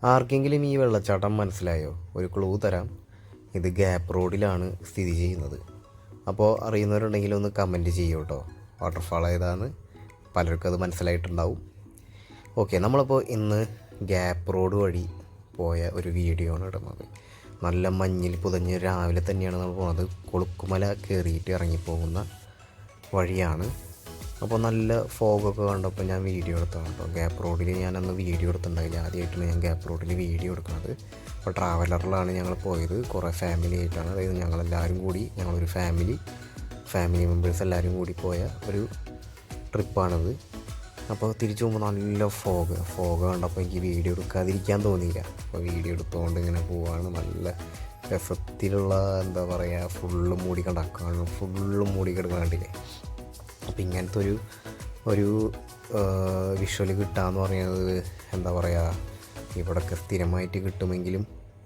ആർക്കെങ്കിലും ഈ വെള്ളച്ചാട്ടം മനസ്സിലായോ? ഒരു ക്ലൂ തരാം. ഇത് ഗ്യാപ്പ് റോഡിലാണ് സ്ഥിതി ചെയ്യുന്നത്. അപ്പോൾ അറിയുന്നവരുണ്ടെങ്കിൽ ഒന്ന് കമൻറ്റ് ചെയ്യൂ കേട്ടോ. വാട്ടർഫാൾ ഏതാന്ന് പലർക്കും അത് മനസ്സിലായിട്ടുണ്ടാവും. ഓക്കെ, നമ്മളിപ്പോൾ ഇന്ന് ഗ്യാപ്പ് റോഡ് വഴി പോയ ഒരു വീഡിയോ ആണ് ഇടുന്നത്. നല്ല മഞ്ഞിൽ പുതഞ്ഞ് രാവിലെ തന്നെയാണ് നമ്മൾ പോകുന്നത്. കൊളുക്കുമല കയറിയിട്ട് ഇറങ്ങിപ്പോകുന്ന വഴിയാണ്. അപ്പോൾ നല്ല ഫോഗൊക്കെ കണ്ടപ്പോൾ ഞാൻ വീഡിയോ എടുത്തതാണ് കേട്ടോ. ഗ്യാപ്പ് റോഡിൽ ഞാനന്ന് വീഡിയോ എടുത്തിട്ടുണ്ടായില്ല. ആദ്യമായിട്ടാണ് ഞാൻ ഗ്യാപ്പ് റോഡിൽ വീഡിയോ എടുക്കുന്നത്. അപ്പോൾ ട്രാവലറിലാണ് ഞങ്ങൾ പോയത്. കുറേ ഫാമിലി ആയിട്ടാണ്. അതായത് ഞങ്ങളെല്ലാവരും കൂടി, ഞങ്ങളൊരു ഫാമിലി മെമ്പേഴ്സ് എല്ലാവരും കൂടി പോയ ഒരു ട്രിപ്പാണിത്. അപ്പോൾ തിരിച്ചു പോകുമ്പോൾ നല്ല ഫോഗ് കണ്ടപ്പോൾ എനിക്ക് വീഡിയോ എടുക്കാതിരിക്കാൻ തോന്നിയില്ല. അപ്പോൾ വീഡിയോ എടുത്തുകൊണ്ട് ഇങ്ങനെ പോവാണ്. നല്ല രസത്തിലുള്ള എന്താ പറയുക, ഫുള്ള് മൂടി കിടക്കുകയാണ്. ഫുള്ള് മൂടി കിടക്കണ്ടില്ലേ. അപ്പോൾ ഇങ്ങനത്തെ ഒരു വിഷ്വൽ കിട്ടാമെന്ന് പറയുന്നത് എന്താ പറയുക, ഇവിടെയൊക്കെ സ്ഥിരമായിട്ട് കിട്ടുമെങ്കിലും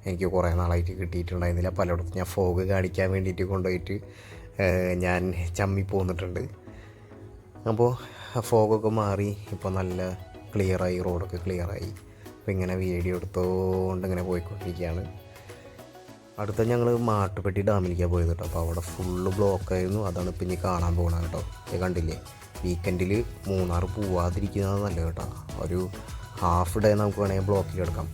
എനിക്ക് കുറേ നാളായിട്ട് കിട്ടിയിട്ടുണ്ടായിരുന്നില്ല. പലയിടത്തും ഞാൻ ഫോഗ് കാണിക്കാൻ വേണ്ടിയിട്ട് കൊണ്ടുപോയിട്ട് ഞാൻ ചമ്മി പോന്നിട്ടുണ്ട്. അപ്പോൾ ഫോഗൊക്കെ മാറി ഇപ്പോൾ നല്ല ക്ലിയറായി, റോഡൊക്കെ ക്ലിയറായി. അപ്പോൾ ഇങ്ങനെ വീഡിയോ എടുത്തുകൊണ്ട് ഇങ്ങനെ പോയിക്കൊണ്ടിരിക്കുകയാണ്. അടുത്ത ഞങ്ങൾ മാട്ടുപ്പെട്ടി ഡാമിലേക്കാണ് പോയത് കേട്ടോ. അപ്പോൾ അവിടെ ഫുള്ള് ബ്ലോക്കായിരുന്നു. അതാണ് ഇപ്പം ഇനി കാണാൻ പോകണം കേട്ടോ. ഇത് കണ്ടില്ലേ, വീക്കെൻഡിൽ മൂന്നാർ പോവാതിരിക്കുന്നത് നല്ലത് കേട്ടോ. ഒരു ഹാഫ് ഡേ നമുക്ക് വേണമെങ്കിൽ ബ്ലോക്കിൽ എടുക്കാം.